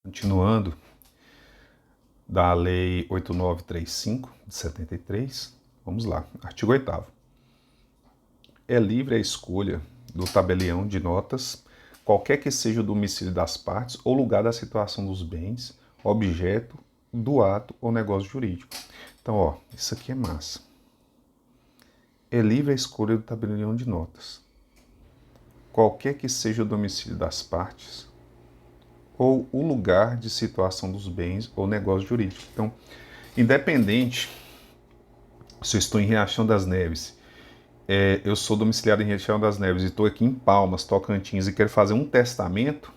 Continuando, da Lei 8935, de 73, vamos lá. Artigo 8º. É livre a escolha do tabelião de notas, qualquer que seja o domicílio das partes ou lugar da situação dos bens, objeto do ato ou negócio jurídico. Então, ó, isso aqui é massa. É livre a escolha do tabelião de notas, qualquer que seja o domicílio das partes ou o lugar de situação dos bens ou negócio jurídico. Então, independente se eu estou em Riachão das Neves, eu sou domiciliado em Riachão das Neves e estou aqui em Palmas, Tocantins, e quero fazer um testamento,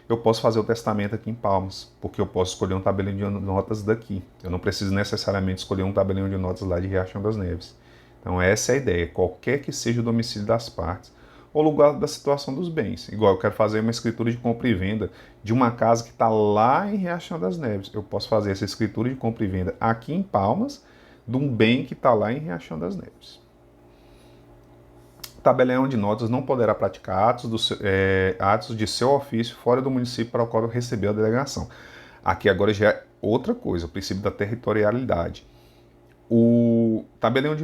eu posso fazer o testamento aqui em Palmas, porque eu posso escolher um tabelinho de notas daqui. Eu não preciso necessariamente escolher um tabelinho de notas lá de Riachão das Neves. Então essa é a ideia, qualquer que seja o domicílio das partes ou lugar da situação dos bens. Igual eu quero fazer uma escritura de compra e venda de uma casa que está lá em Riachão das Neves. Eu posso fazer essa escritura de compra e venda aqui em Palmas de um bem que está lá em Riachão das Neves. Tabelião de notas não poderá praticar atos de seu ofício fora do município para o qual recebeu a delegação. Aqui agora já é outra coisa, o princípio da territorialidade. O tabelião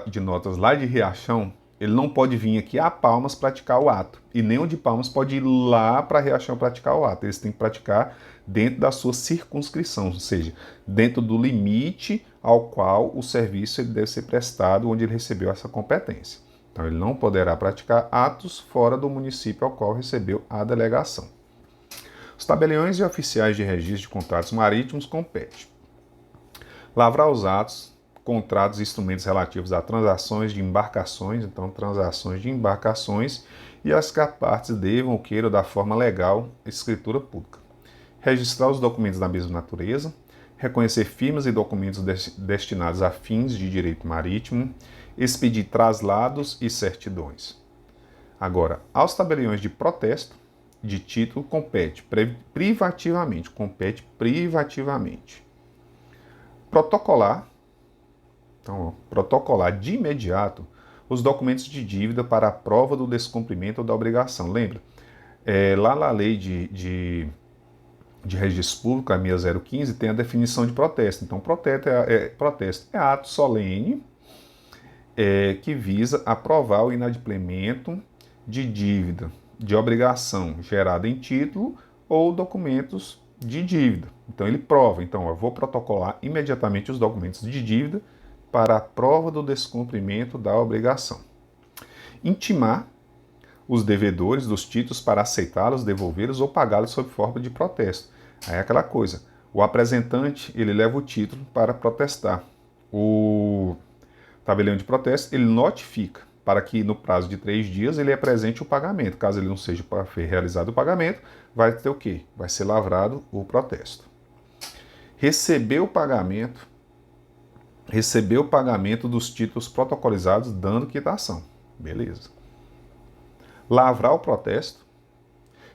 de notas lá de Riachão, ele não pode vir aqui a Palmas praticar o ato. E nem o de Palmas pode ir lá para Riachão praticar o ato. Eles têm que praticar dentro da sua circunscrição, ou seja, dentro do limite ao qual o serviço ele deve ser prestado, onde ele recebeu essa competência. Então, ele não poderá praticar atos fora do município ao qual recebeu a delegação. Os tabeliões e oficiais de registro de contratos marítimos competem lavrar os atos, contratos e instrumentos relativos a transações de embarcações, então transações de embarcações, e as que as partes devam ou queiram da forma legal escritura pública. Registrar os documentos da mesma natureza, reconhecer firmas e documentos destinados a fins de direito marítimo, expedir traslados e certidões. Agora, aos tabeliões de protesto, de título, compete privativamente. Protocolar, então, protocolar de imediato os documentos de dívida para a prova do descumprimento da obrigação. Lembra? Lá na lei de registro público, a 6015, tem a definição de protesto. Então, protesto é ato solene que visa aprovar o inadimplemento de dívida, de obrigação gerada em título ou documentos de dívida. Então ele prova, eu vou protocolar imediatamente os documentos de dívida para a prova do descumprimento da obrigação. Intimar os devedores dos títulos para aceitá-los, devolvê-los ou pagá-los sob forma de protesto. Aí é aquela coisa, o apresentante ele leva o título para protestar. O tabelião de protesto ele notifica para que no prazo de 3 dias ele apresente o pagamento. Caso ele não seja realizado o pagamento, vai ter o quê? Vai ser lavrado o protesto. Receber o pagamento dos títulos protocolizados dando quitação. Beleza. Lavrar o protesto,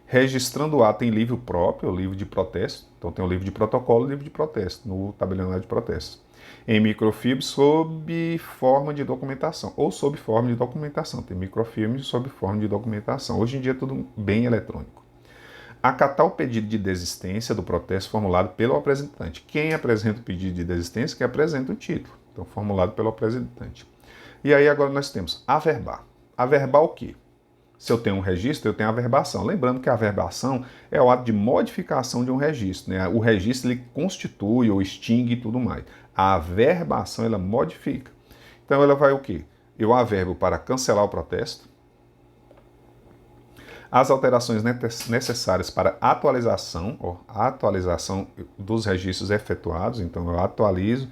registrando o ato em livro próprio, o livro de protesto. Então tem o livro de protocolo e o livro de protesto, no tabelião de protesto. Em microfilme sob forma de documentação, ou sob forma de documentação. Tem microfilme sob forma de documentação. Hoje em dia é tudo bem eletrônico. Acatar o pedido de desistência do protesto formulado pelo apresentante. Quem apresenta o pedido de desistência que apresenta o título. Então, formulado pelo apresentante. E aí agora nós temos averbar. Averbar o quê? Se eu tenho um registro, eu tenho a averbação. Lembrando que a averbação é o ato de modificação de um registro, né? O registro ele constitui ou extingue e tudo mais. A averbação ela modifica. Então ela vai o quê? Eu averbo para cancelar o protesto, as alterações necessárias para atualização dos registros efetuados. Então eu atualizo.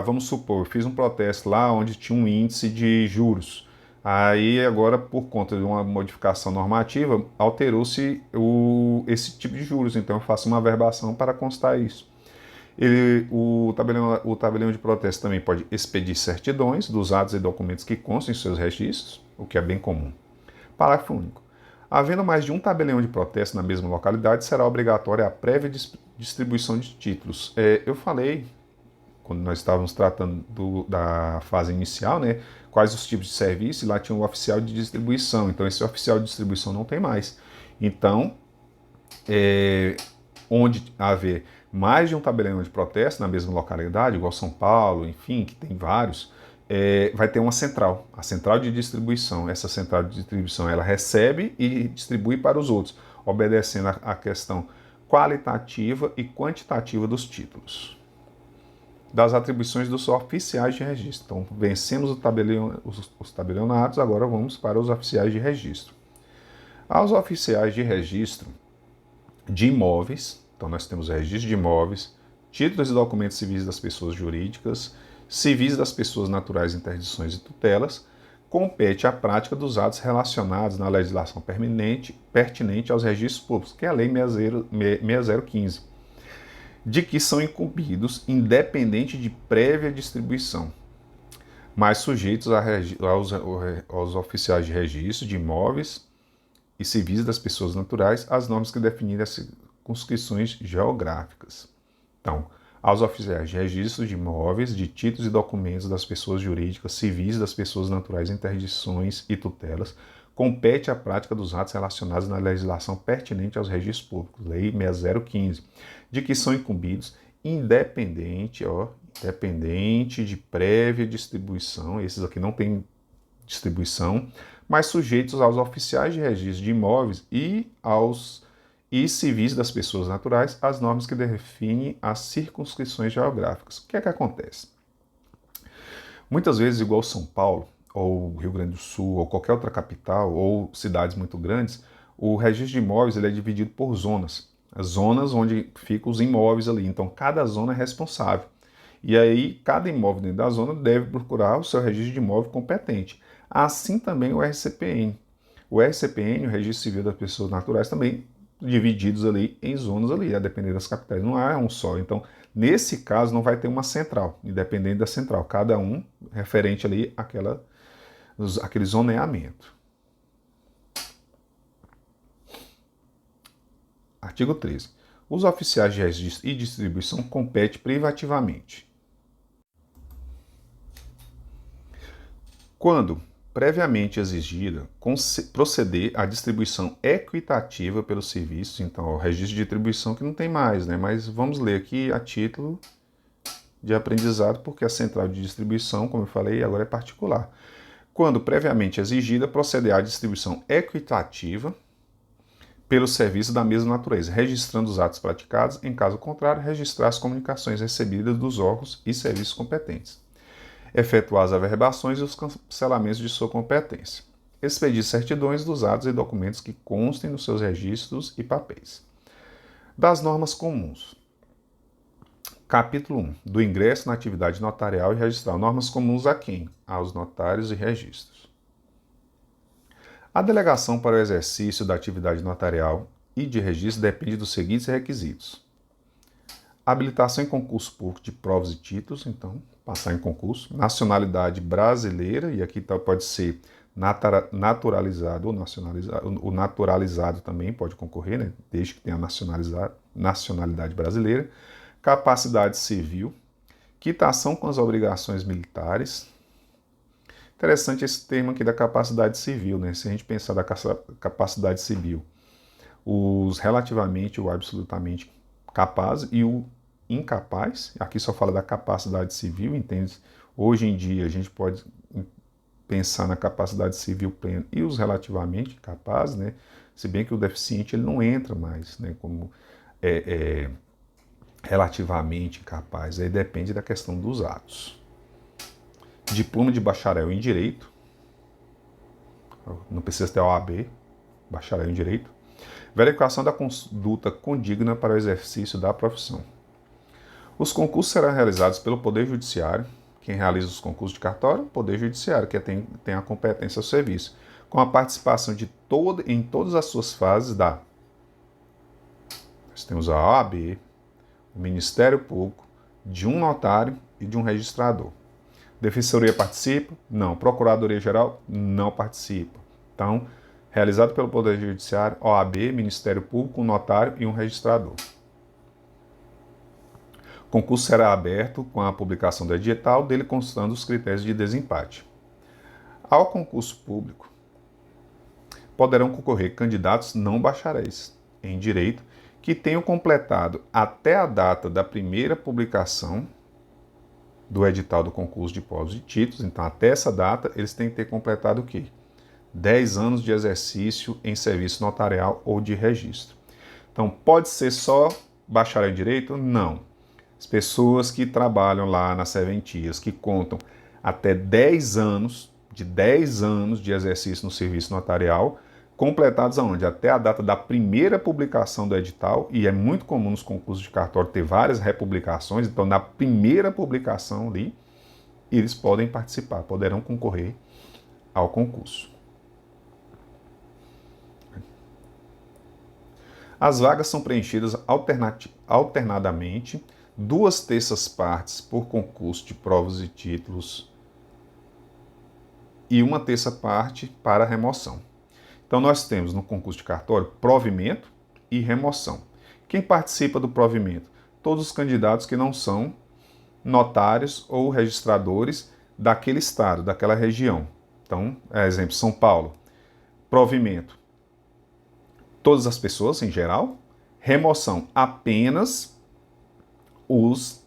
Vamos supor, eu fiz um protesto lá onde tinha um índice de juros. Aí agora, por conta de uma modificação normativa, alterou-se esse tipo de juros. Então eu faço uma averbação para constar isso. O tabelião de protesto também pode expedir certidões dos atos e documentos que constam em seus registros, o que é bem comum. Parágrafo único. Havendo mais de um tabelião de protesto na mesma localidade, será obrigatória a prévia distribuição de títulos. Eu falei, quando nós estávamos tratando da fase inicial, né, quais os tipos de serviço, e lá tinha um oficial de distribuição. Então, esse oficial de distribuição não tem mais. Então, onde haver mais de um tabelião de protesto na mesma localidade, igual São Paulo, enfim, que tem vários, vai ter uma central, a central de distribuição. Essa central de distribuição ela recebe e distribui para os outros, obedecendo à questão qualitativa e quantitativa dos títulos. Das atribuições dos oficiais de registro. Então, vencemos os tabelionatos, agora vamos para os oficiais de registro. Aos oficiais de registro de imóveis, então nós temos registro de imóveis, títulos e documentos civis das pessoas jurídicas, civis das pessoas naturais, interdições e tutelas, compete a prática dos atos relacionados na legislação pertinente aos registros públicos, que é a Lei 6015, de que são incumbidos, independente de prévia distribuição, mas sujeitos aos oficiais de registro de imóveis e civis das pessoas naturais, as normas que definem as circunscrições geográficas. Então, aos oficiais de registro de imóveis, de títulos e documentos das pessoas jurídicas, civis das pessoas naturais, interdições e tutelas, compete a prática dos atos relacionados na legislação pertinente aos registros públicos, Lei 6015, de que são incumbidos, independente de prévia distribuição, esses aqui não têm distribuição, mas sujeitos aos oficiais de registro de imóveis e civis das pessoas naturais, as normas que definem as circunscrições geográficas. O que é que acontece? Muitas vezes, igual São Paulo, ou Rio Grande do Sul, ou qualquer outra capital, ou cidades muito grandes, o registro de imóveis ele é dividido por zonas. As zonas onde ficam os imóveis ali. Então, cada zona é responsável. E aí, cada imóvel dentro da zona deve procurar o seu registro de imóvel competente. Assim também o RCPN. O RCPN, o Registro Civil das Pessoas Naturais, também divididos ali em zonas ali, a depender das capitais. Não é um só. Então, nesse caso, não vai ter uma central, independente da central. Cada um referente ali àquele zoneamento. Artigo 13. Os oficiais de registro e distribuição competem privativamente. Quando previamente exigida, proceder à distribuição equitativa pelos serviços, então o registro de distribuição que não tem mais, né? Mas vamos ler aqui a título de aprendizado, porque a central de distribuição, como eu falei, agora é particular. Quando previamente exigida, proceder à distribuição equitativa pelos serviços da mesma natureza, registrando os atos praticados, em caso contrário, registrar as comunicações recebidas dos órgãos e serviços competentes, efetuar as averbações e os cancelamentos de sua competência, expedir certidões dos atos e documentos que constem nos seus registros e papéis. Das normas comuns. Capítulo 1. Do ingresso na atividade notarial e registral. Normas comuns a quem? Aos notários e registros. A delegação para o exercício da atividade notarial e de registro depende dos seguintes requisitos. Habilitação em concurso público de provas e títulos, então, passar em concurso. Nacionalidade brasileira, e aqui pode ser naturalizado ou nacionalizado. O naturalizado também pode concorrer, né? Desde que tenha nacionalidade brasileira. Capacidade civil. Quitação com as obrigações militares. Interessante esse termo aqui da capacidade civil, né? Se a gente pensar da capacidade civil, os relativamente ou absolutamente capazes e o incapaz, aqui só fala da capacidade civil, entende? Hoje em dia a gente pode pensar na capacidade civil plena e os relativamente capazes, né? Se bem que o deficiente ele não entra mais, né? Como relativamente capaz, aí depende da questão dos atos. Diploma de bacharel em Direito, não precisa ter OAB, bacharel em Direito. Verificação da conduta condigna para o exercício da profissão. Os concursos serão realizados pelo Poder Judiciário. Quem realiza os concursos de cartório é o Poder Judiciário, que tem a competência ao serviço, com a participação em todas as suas fases da... Nós temos a OAB, o Ministério Público, de um notário e de um registrador. Defensoria participa? Não. Procuradoria-Geral? Não participa. Então, realizado pelo Poder Judiciário, OAB, Ministério Público, um notário e um registrador. O concurso será aberto com a publicação do edital, dele constando os critérios de desempate. Ao concurso público, poderão concorrer candidatos não bacharéis, em Direito que tenham completado até a data da primeira publicação do edital do concurso de povos e títulos, então até essa data eles têm que ter completado o quê? 10 anos de exercício em serviço notarial ou de registro. Então, pode ser só bacharel em Direito? Não. As pessoas que trabalham lá nas serventias, que contam até 10 anos, de exercício no serviço notarial, completados aonde? Até a data da primeira publicação do edital, e é muito comum nos concursos de cartório ter várias republicações, então na primeira publicação ali, eles podem participar, poderão concorrer ao concurso. As vagas são preenchidas alternadamente, 2/3 partes por concurso de provas e títulos e 1/3 parte para remoção. Então nós temos no concurso de cartório provimento e remoção. Quem participa do provimento? Todos os candidatos que não são notários ou registradores daquele estado, daquela região. Então, exemplo, São Paulo, provimento, todas as pessoas em geral, remoção, apenas os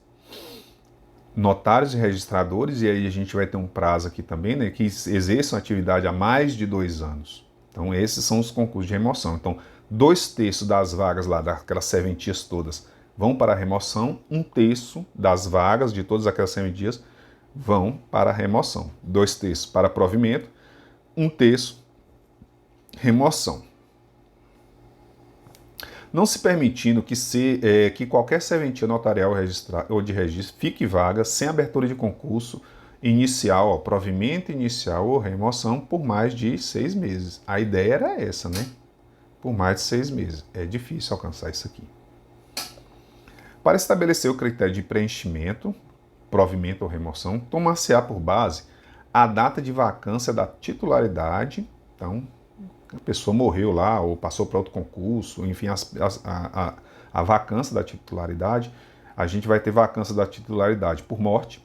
notários e registradores, e aí a gente vai ter um prazo aqui também, né, que exerçam atividade há mais de 2 anos. Então, esses são os concursos de remoção. Então, 2/3 das vagas lá, daquelas serventias todas, vão para a remoção, 1/3 das vagas de todas aquelas serventias vão para a remoção. 2/3 para provimento, 1/3 remoção. Não se permitindo que qualquer serventia notarial ou de registro fique vaga sem abertura de concurso inicial, provimento inicial ou remoção por mais de 6 meses. A ideia era essa, né? Por mais de 6 meses. É difícil alcançar isso aqui. Para estabelecer o critério de preenchimento, provimento ou remoção, tomar-se-á por base a data de vacância da titularidade. Então, a pessoa morreu lá ou passou para outro concurso, enfim, a vacância da titularidade, a gente vai ter vacância da titularidade por morte,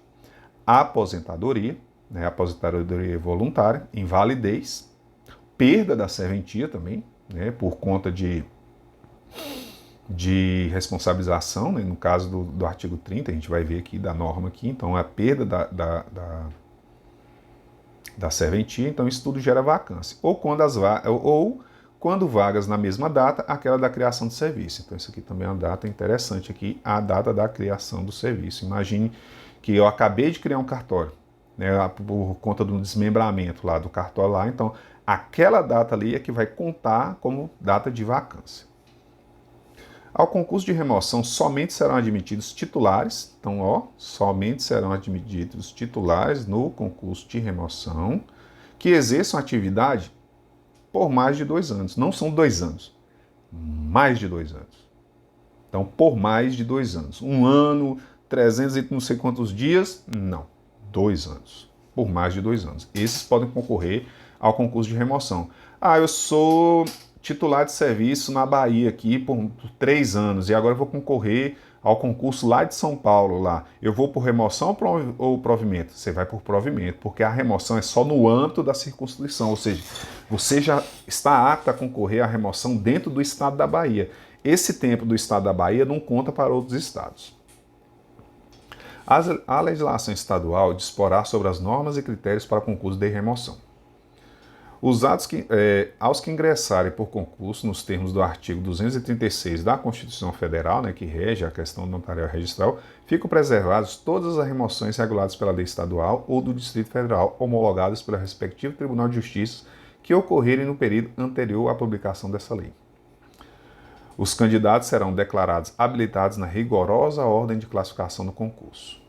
aposentadoria, né, aposentadoria voluntária, invalidez, perda da serventia também, né, por conta de responsabilização, né, no caso do artigo 30, a gente vai ver aqui da norma aqui, então a perda da serventia, então isso tudo gera vacância. Ou quando vagas na mesma data, aquela da criação do serviço. Então isso aqui também é uma data interessante aqui, a data da criação do serviço. Imagine que eu acabei de criar um cartório, né, por conta do desmembramento lá do cartório lá, então aquela data ali é que vai contar como data de vacância. Ao concurso de remoção, somente serão admitidos titulares. Então, somente serão admitidos titulares no concurso de remoção que exerçam atividade por mais de 2 anos. Não são 2 anos, mais de 2 anos. Então, por mais de 2 anos. 1 ano, 300 e não sei quantos dias? Não, 2 anos. Por mais de 2 anos. Esses podem concorrer ao concurso de remoção. Eu sou titular de serviço na Bahia aqui por 3 anos e agora eu vou concorrer ao concurso lá de São Paulo lá. Eu vou por remoção ou provimento? Você vai por provimento, porque a remoção é só no âmbito da circunscrição, ou seja, você já está apto a concorrer à remoção dentro do estado da Bahia. Esse tempo do estado da Bahia não conta para outros estados. A legislação estadual disporá sobre as normas e critérios para concurso de remoção. Os atos aos que ingressarem por concurso nos termos do artigo 236 da Constituição Federal, né, que rege a questão do notarial registral, ficam preservadas todas as remoções reguladas pela lei estadual ou do Distrito Federal, homologadas pelo respectivo Tribunal de Justiça, que ocorrerem no período anterior à publicação dessa lei. Os candidatos serão declarados habilitados na rigorosa ordem de classificação do concurso.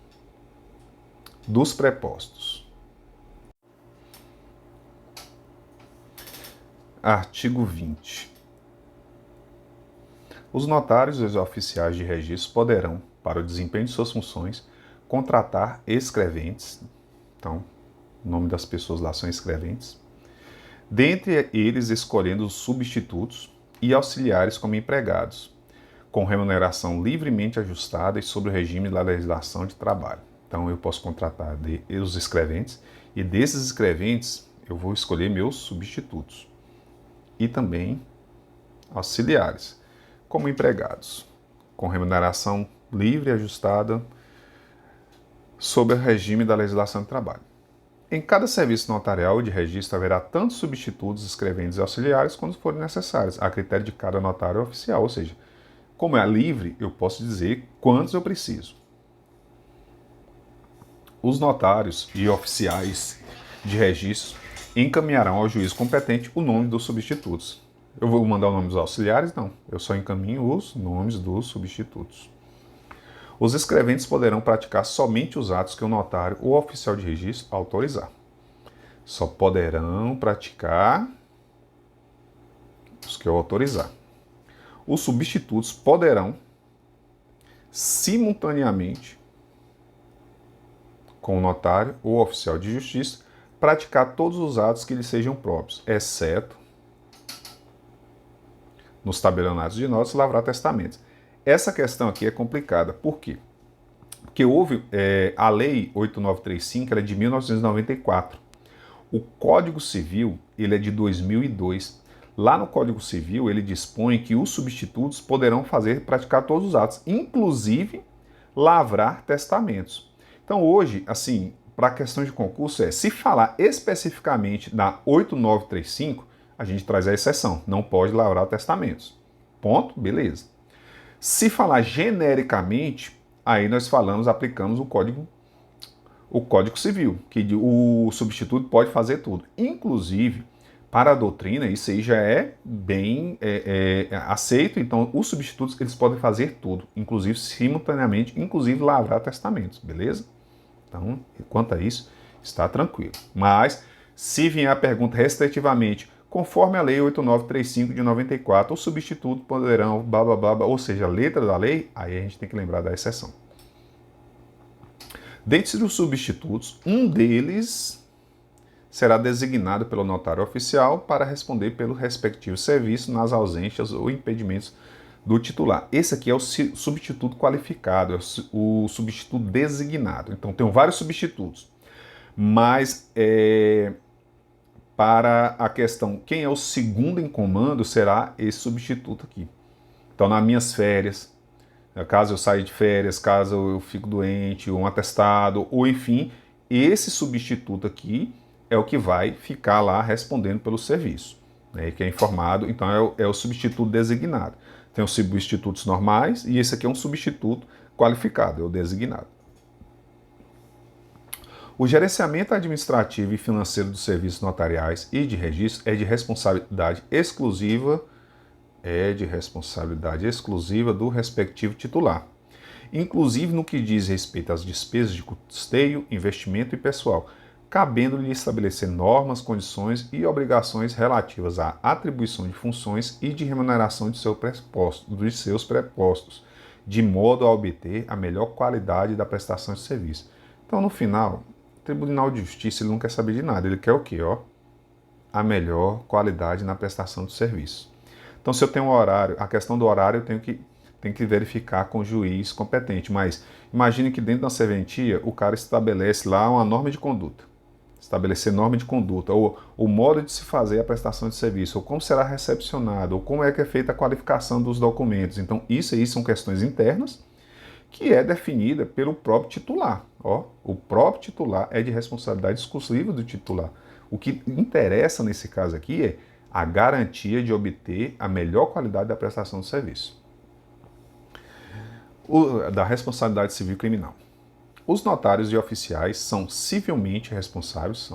Dos prepostos. Artigo 20. Os notários e os oficiais de registro poderão, para o desempenho de suas funções, contratar escreventes. Então, o nome das pessoas lá são escreventes. Dentre eles, escolhendo os substitutos e auxiliares como empregados, com remuneração livremente ajustada e sob o regime da legislação de trabalho. Então, eu posso contratar os escreventes e desses escreventes eu vou escolher meus substitutos. E também auxiliares. como empregados, com remuneração livre e ajustada sob o regime da legislação do trabalho. Em cada serviço notarial ou de registro haverá tanto substitutos, escreventes e auxiliares quanto forem necessários, a critério de cada notário oficial, ou seja, como é livre, eu posso dizer quantos eu preciso. Os notários e oficiais de registro encaminharão ao juiz competente o nome dos substitutos. Eu vou mandar o nome dos auxiliares? Não, eu só encaminho os nomes dos substitutos. Os escreventes poderão praticar somente os atos que o notário ou oficial de registro autorizar. Só poderão praticar os que eu autorizar. Os substitutos poderão, simultaneamente, com o notário ou oficial de justiça, praticar todos os atos que lhes sejam próprios, exceto nos tabelionatos de notas, lavrar testamentos. Essa questão aqui é complicada. Por quê? Porque houve a Lei 8935, ela é de 1994. O Código Civil, ele é de 2002. Lá no Código Civil, ele dispõe que os substitutos poderão praticar todos os atos, inclusive lavrar testamentos. Então hoje, assim, para a questão de concurso se falar especificamente da 8935, a gente traz a exceção, não pode lavrar testamentos. Ponto, beleza. Se falar genericamente, aí nós aplicamos o Código Civil, que o substituto pode fazer tudo. Inclusive, para a doutrina, isso aí já é bem aceito, então os substitutos eles podem fazer tudo, inclusive simultaneamente, inclusive lavrar testamentos, beleza? Então, quanto a isso, está tranquilo. Mas, se vier a pergunta restritivamente, conforme a Lei 8935 de 94, os substitutos poderão, blá, blá, blá, ou seja, a letra da lei, aí a gente tem que lembrar da exceção. Dentre os substitutos, um deles será designado pelo notário oficial para responder pelo respectivo serviço nas ausências ou impedimentos do titular. Esse aqui é o substituto qualificado, é o substituto designado. Então, tem vários substitutos, mas para a questão quem é o segundo em comando será esse substituto aqui. Então, nas minhas férias, caso eu saia de férias, caso eu fico doente, um atestado, ou enfim, esse substituto aqui é o que vai ficar lá respondendo pelo serviço, né, que é informado, então é o substituto designado. Tem os substitutos normais e esse aqui é um substituto qualificado, é o designado. O gerenciamento administrativo e financeiro dos serviços notariais e de registro é de responsabilidade exclusiva do respectivo titular, inclusive no que diz respeito às despesas de custeio, investimento e pessoal, cabendo-lhe estabelecer normas, condições e obrigações relativas à atribuição de funções e de remuneração de seus prepostos, de modo a obter a melhor qualidade da prestação de serviço. Então, no final, o Tribunal de Justiça ele não quer saber de nada, ele quer o quê? A melhor qualidade na prestação de serviço. Então, se eu tenho um horário, a questão do horário eu tenho que verificar com o juiz competente, mas imagine que dentro da serventia o cara estabelece lá uma norma de conduta. Estabelecer norma de conduta, ou o modo de se fazer a prestação de serviço, ou como será recepcionado, ou como é que é feita a qualificação dos documentos. Então, isso aí são questões internas que é definida pelo próprio titular. O próprio titular é de responsabilidade exclusiva do titular. O que interessa nesse caso aqui é a garantia de obter a melhor qualidade da prestação de serviço. Da responsabilidade civil criminal. Os notários e oficiais são civilmente responsáveis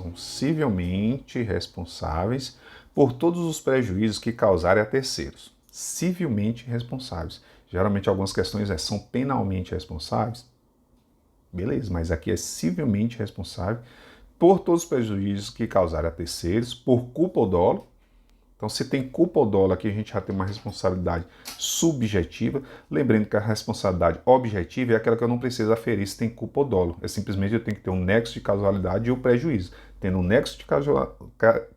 por todos os prejuízos que causarem a terceiros. Civilmente responsáveis. Geralmente algumas questões são penalmente responsáveis. Beleza, mas aqui é civilmente responsável por todos os prejuízos que causarem a terceiros, por culpa ou dolo. Então, se tem culpa ou dolo, aqui a gente já tem uma responsabilidade subjetiva. Lembrando que a responsabilidade objetiva é aquela que eu não preciso aferir se tem culpa ou dolo. É simplesmente eu tenho que ter um nexo de casualidade e o prejuízo. Tendo um nexo de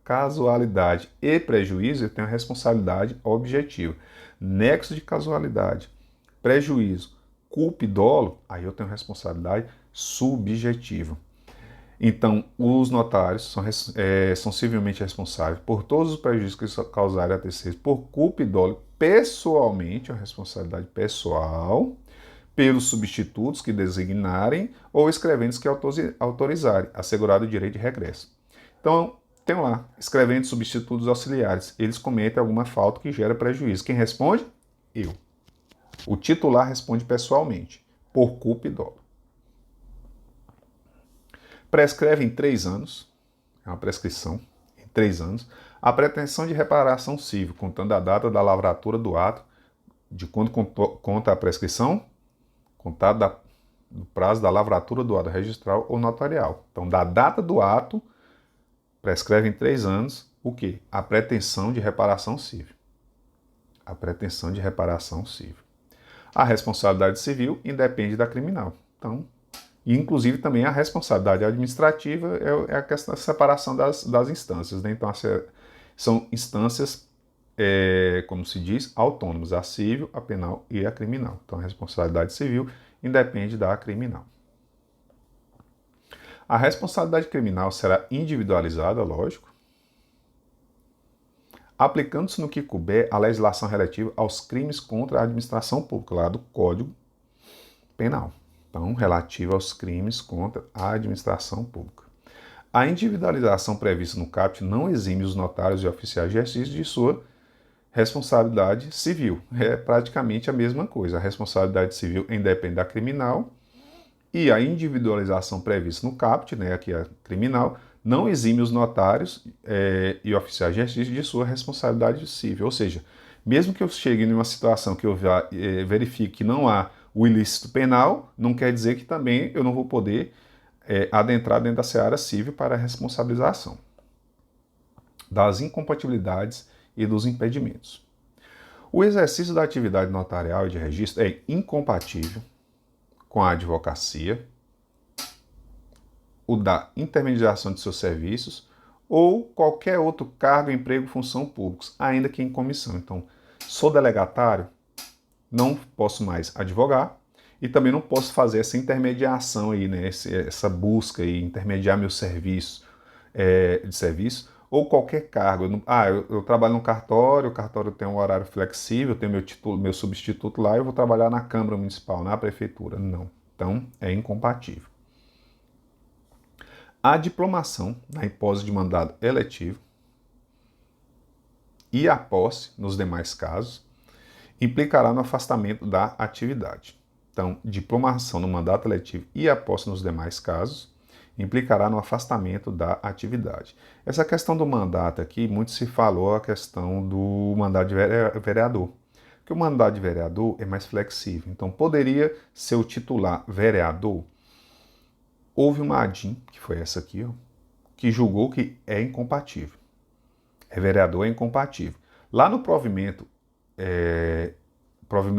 casualidade e prejuízo, eu tenho a responsabilidade objetiva. Nexo de casualidade, prejuízo, culpa e dolo, aí eu tenho responsabilidade subjetiva. Então, os notários são civilmente responsáveis por todos os prejuízos que causarem a terceiros por culpa e dolo pessoalmente, a responsabilidade pessoal, pelos substitutos que designarem ou escreventes que autorizarem, assegurado o direito de regresso. Então, tem lá, escreventes, substitutos auxiliares. Eles cometem alguma falta que gera prejuízo. Quem responde? Eu. O titular responde pessoalmente, por culpa e dolo. Prescreve em 3 anos, é uma prescrição, em 3 anos, a pretensão de reparação civil, contando a data da lavratura do ato, de quando conta a prescrição, contado do prazo da lavratura do ato registral ou notarial. Então, da data do ato, prescreve em 3 anos o quê? A pretensão de reparação civil. A pretensão de reparação civil. A responsabilidade civil independe da criminal. Então, e inclusive também a responsabilidade administrativa é a questão da separação das instâncias, né? Então, são instâncias, como se diz, autônomas, a civil, a penal e a criminal. Então, a responsabilidade civil independe da criminal. A responsabilidade criminal será individualizada, lógico, aplicando-se no que couber a legislação relativa aos crimes contra a administração pública, lá do Código Penal. Então, relativa aos crimes contra a administração pública. A individualização prevista no caput não exime os notários e oficiais de exercício de sua responsabilidade civil. É praticamente a mesma coisa. A responsabilidade civil independe da criminal e a individualização prevista no caput, né, aqui é criminal, não exime os notários e oficiais de exercício de sua responsabilidade civil. Ou seja, mesmo que eu chegue em uma situação que eu verifique que não há o ilícito penal, não quer dizer que também eu não vou poder adentrar dentro da seara civil para a responsabilização das incompatibilidades e dos impedimentos. O exercício da atividade notarial e de registro é incompatível com a advocacia, o da intermediação de seus serviços ou qualquer outro cargo, emprego, função públicos, ainda que em comissão. Então, sou delegatário, não posso mais advogar e também não posso fazer essa intermediação aí, né? Essa busca aí, intermediar meus serviços de serviço ou qualquer cargo. Eu trabalho no cartório, o cartório tem um horário flexível, tem meu substituto lá, eu vou trabalhar na Câmara Municipal, na Prefeitura. Não. Então, é incompatível. A diplomação na hipótese de mandado eletivo e a posse, nos demais casos, implicará no afastamento da atividade. Então, diplomação no mandato eletivo e a posse nos demais casos implicará no afastamento da atividade. Essa questão do mandato aqui, muito se falou a questão do mandato de vereador, porque o mandato de vereador é mais flexível. Então, poderia ser o titular vereador. Houve uma ADIM, que foi essa aqui, ó, que julgou que é incompatível. Vereador é incompatível. Lá no provimento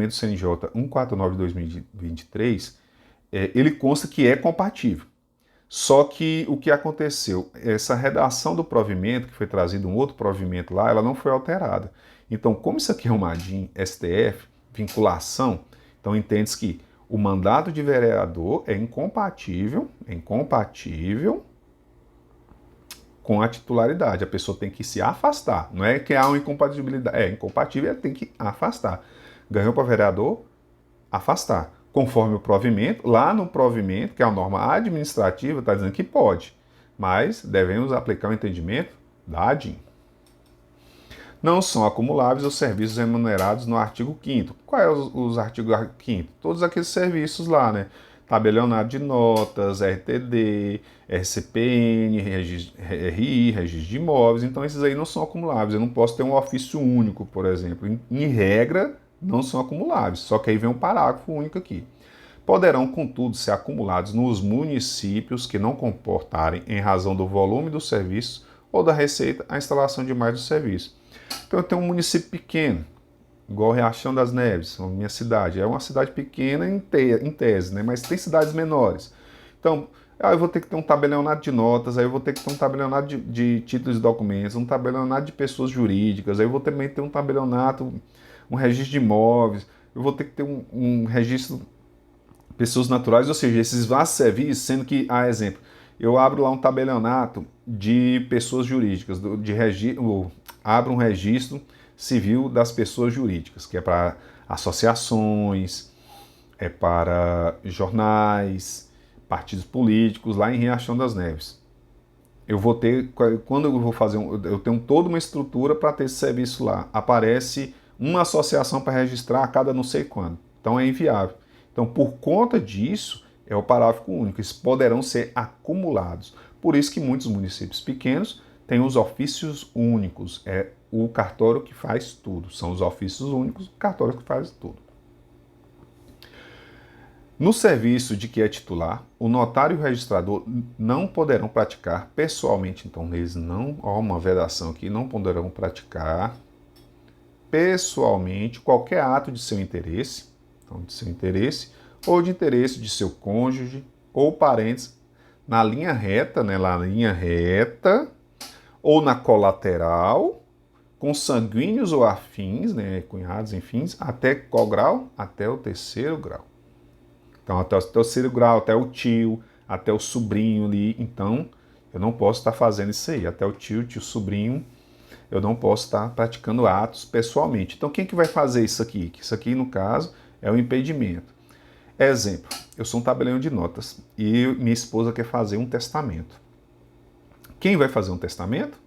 CNJ 149 de 2023, ele consta que é compatível. Só que o que aconteceu? Essa redação do provimento, que foi trazido um outro provimento lá, ela não foi alterada. Então, como isso aqui é uma ADIM, STF, vinculação, então entende-se que o mandato de vereador é incompatível com a titularidade. A pessoa tem que se afastar. Não é que há uma incompatibilidade. É incompatível, ela tem que afastar. Ganhou para vereador, afastar. Conforme o provimento, lá no provimento, que é a norma administrativa, está dizendo que pode. Mas devemos aplicar o entendimento da ADIM. Não são acumuláveis os serviços remunerados no artigo 5º. Qual é os artigos 5º? Todos aqueles serviços lá, né? Tabelionato de notas, RTD, RCPN, RI, registro de imóveis. Então, esses aí não são acumuláveis. Eu não posso ter um ofício único, por exemplo. Em regra, não são acumuláveis. Só que aí vem um parágrafo único aqui. Poderão, contudo, ser acumulados nos municípios que não comportarem, em razão do volume do serviço ou da receita, a instalação de mais do serviço. Então, eu tenho um município pequeno, igual Riachão das Neves, a minha cidade. É uma cidade pequena em tese, né? Mas tem cidades menores. Então, eu vou ter que ter um tabelionato de notas, aí eu vou ter que ter um tabelionato de títulos e documentos, um tabelionato de pessoas jurídicas, aí eu vou também ter um tabelionato, um registro de imóveis, eu vou ter que ter um registro de pessoas naturais, ou seja, esses vastos serviços, sendo que, exemplo, eu abro lá um tabelionato de pessoas jurídicas, abro um registro Civil das pessoas jurídicas, que é para associações, é para jornais, partidos políticos, lá em Riachão das Neves. Eu vou ter, quando eu vou fazer, eu tenho toda uma estrutura para ter esse serviço lá. Aparece uma associação para registrar a cada não sei quando. Então é inviável. Então, por conta disso, é o parágrafo único. Eles poderão ser acumulados. Por isso que muitos municípios pequenos têm os ofícios únicos. É o cartório que faz tudo. São os ofícios únicos, o cartório que faz tudo. No serviço de que é titular, o notário e o registrador não poderão praticar pessoalmente, então eles não, ó, uma vedação aqui, não poderão praticar pessoalmente qualquer ato de seu interesse, então de seu interesse, ou de interesse de seu cônjuge ou parentes na linha reta, né, na linha reta, ou na colateral, consanguíneos ou afins, né, cunhados, enfim, até qual grau? Até o terceiro grau. Então, até o terceiro grau, até o tio, até o sobrinho ali. Então, eu não posso estar fazendo isso aí. Até o tio, sobrinho, eu não posso estar praticando atos pessoalmente. Então, quem que vai fazer isso aqui? Isso aqui, no caso, é o impedimento. Exemplo, eu sou um tabelião de notas e minha esposa quer fazer um testamento. Quem vai fazer um testamento?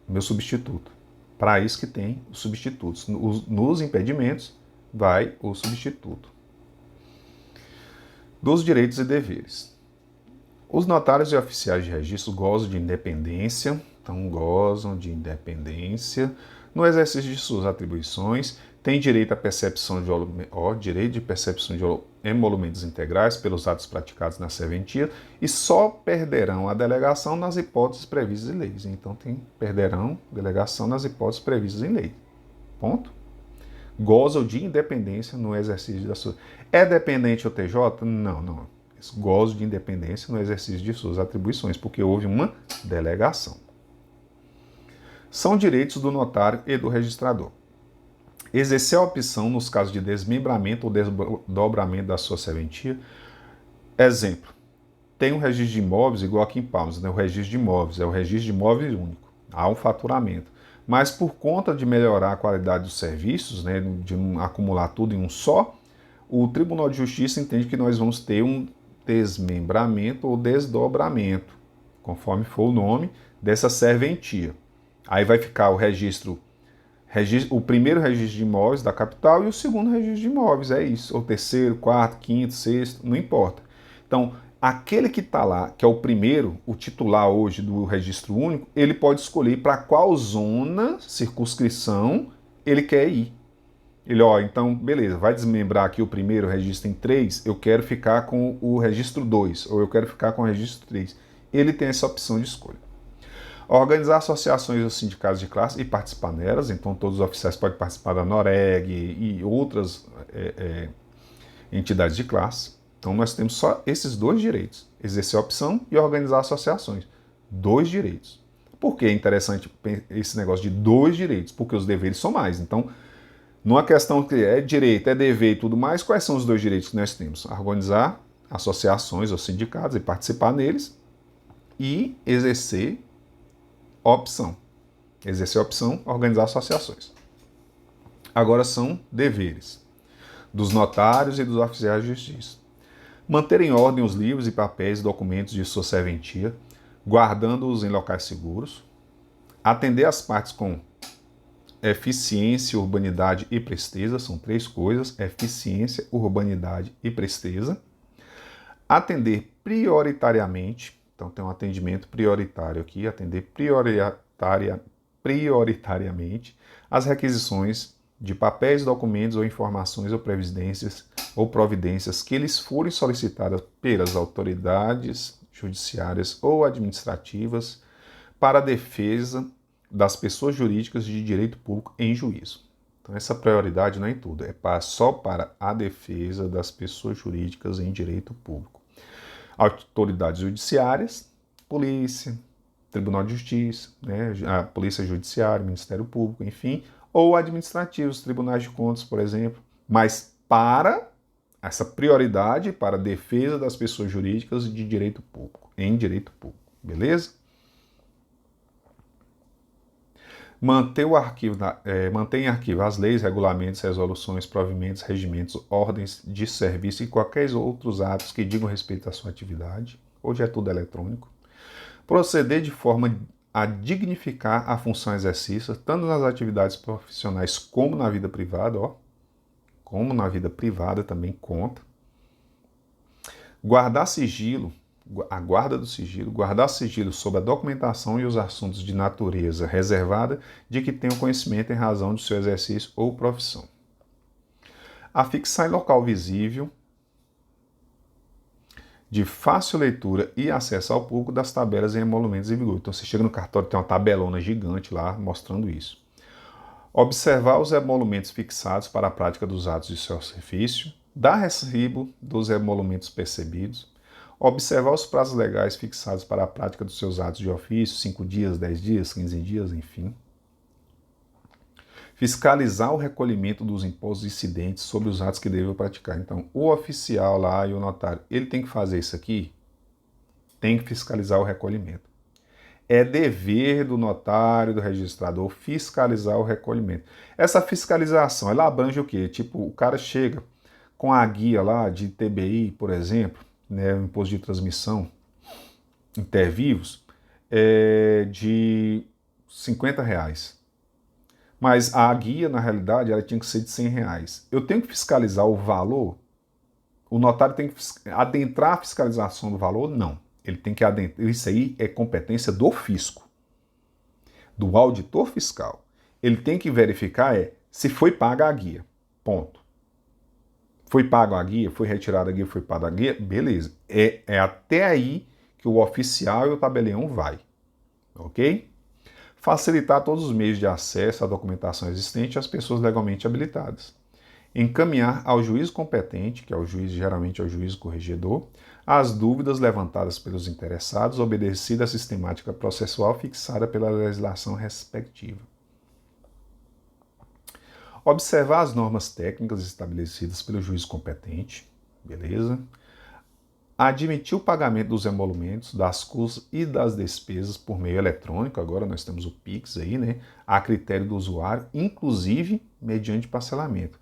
Meu substituto. Para isso que tem os substitutos. Nos impedimentos, vai o substituto. Dos direitos e deveres. Os notários e oficiais de registro gozam de independência, então gozam de independência no exercício de suas atribuições, têm direito à percepção direito de percepção de emolumentos integrais pelos atos praticados na serventia e só perderão a delegação nas hipóteses previstas em leis. Então perderão delegação nas hipóteses previstas em lei. Ponto. Gozam de independência no exercício da sua... É dependente o TJ? Não. Eles gozam de independência no exercício de suas atribuições, porque houve uma delegação. São direitos do notário e do registrador. Exercer a opção nos casos de desmembramento ou desdobramento da sua serventia. Exemplo, tem um registro de imóveis, igual aqui em Palmas, né? O registro de imóveis é o registro de imóveis único. Há um faturamento. Mas por conta de melhorar a qualidade dos serviços, né, de não acumular tudo em um só, o Tribunal de Justiça entende que nós vamos ter um desmembramento ou desdobramento, conforme for o nome dessa serventia. Aí vai ficar o primeiro registro de imóveis da capital e o segundo registro de imóveis, é isso. Ou terceiro, quarto, quinto, sexto, não importa. Então, aquele que está lá, que é o primeiro, o titular hoje do registro único, ele pode escolher para qual zona, circunscrição, ele quer ir. Ele, então, beleza, vai desmembrar aqui o primeiro registro em 3, eu quero ficar com o registro 2, ou eu quero ficar com o registro 3. Ele tem essa opção de escolha. Organizar associações ou sindicatos de classe e participar nelas, então todos os oficiais podem participar da NOREG e outras entidades de classe. Então nós temos só esses 2 direitos, exercer a opção e organizar associações. 2 direitos. Por que é interessante esse negócio de 2 direitos? Porque os deveres são mais. Então, numa questão que é direito, é dever e tudo mais, quais são os 2 direitos que nós temos? Organizar associações ou sindicatos e participar neles e exercer opção. Exercer a opção, organizar associações. Agora são deveres dos notários e dos oficiais de justiça. Manter em ordem os livros e papéis e documentos de sua serventia, guardando-os em locais seguros. Atender as partes com eficiência, urbanidade e presteza, são 3 coisas, eficiência, urbanidade e presteza. Atender prioritariamente, então tem um atendimento prioritário aqui, atender prioritariamente as requisições de papéis, documentos ou informações ou providências que lhes forem solicitadas pelas autoridades judiciárias ou administrativas para a defesa das pessoas jurídicas de direito público em juízo. Então essa prioridade não é em tudo, é só para a defesa das pessoas jurídicas em direito público. Autoridades judiciárias, polícia, Tribunal de Justiça, né, a Polícia Judiciária, Ministério Público, enfim, ou administrativos, tribunais de contas, por exemplo, mas para essa prioridade para a defesa das pessoas jurídicas de direito público, em direito público, beleza? Mantém em arquivo as leis, regulamentos, resoluções, provimentos, regimentos, ordens de serviço e quaisquer outros atos que digam respeito à sua atividade. Hoje é tudo eletrônico. Proceder de forma a dignificar a função exercícia, tanto nas atividades profissionais como na vida privada, como na vida privada também conta. Guardar sigilo, a guarda do sigilo, guardar sigilo sobre a documentação e os assuntos de natureza reservada de que tenham conhecimento em razão do seu exercício ou profissão. Afixar em local visível, de fácil leitura e acesso ao público das tabelas e emolumentos em vigor. Então você chega no cartório, tem uma tabelona gigante lá mostrando isso. Observar os emolumentos fixados para a prática dos atos de seu ofício, dar recibo dos emolumentos percebidos, observar os prazos legais fixados para a prática dos seus atos de ofício, 5 dias, 10 dias, 15 dias, enfim. Fiscalizar o recolhimento dos impostos incidentes sobre os atos que devem praticar. Então, o oficial lá e o notário, ele tem que fazer isso aqui? Tem que fiscalizar o recolhimento. É dever do notário, do registrador, fiscalizar o recolhimento. Essa fiscalização, ela abrange o quê? Tipo, o cara chega com a guia lá de TBI, por exemplo, né, o imposto de transmissão intervivos, de R$50. Mas a guia, na realidade, ela tinha que ser de R$100. Eu tenho que fiscalizar o valor? O notário tem que adentrar a fiscalização do valor? Não. Ele tem que adentrar. Isso aí é competência do fisco, do auditor fiscal. Ele tem que verificar se foi paga a guia. Ponto. Foi paga a guia, foi retirada a guia, foi paga a guia, beleza. É até aí que o oficial e o tabelião vai. Ok? Facilitar todos os meios de acesso à documentação existente às pessoas legalmente habilitadas. Encaminhar ao juiz competente, que é o juiz, geralmente é o juiz corregedor, as dúvidas levantadas pelos interessados, obedecida a sistemática processual fixada pela legislação respectiva. Observar as normas técnicas estabelecidas pelo juiz competente, beleza? Admitir o pagamento dos emolumentos, das custas e das despesas por meio eletrônico, agora nós temos o Pix aí, né? A critério do usuário, inclusive mediante parcelamento.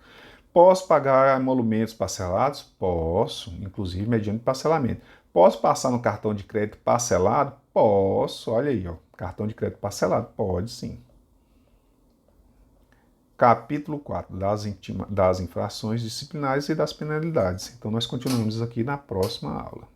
Posso pagar emolumentos parcelados? Posso, inclusive mediante parcelamento. Posso passar no cartão de crédito parcelado? Posso, olha aí, ó, cartão de crédito parcelado, pode sim. Capítulo 4, das infrações disciplinares e das penalidades. Então nós continuamos aqui na próxima aula.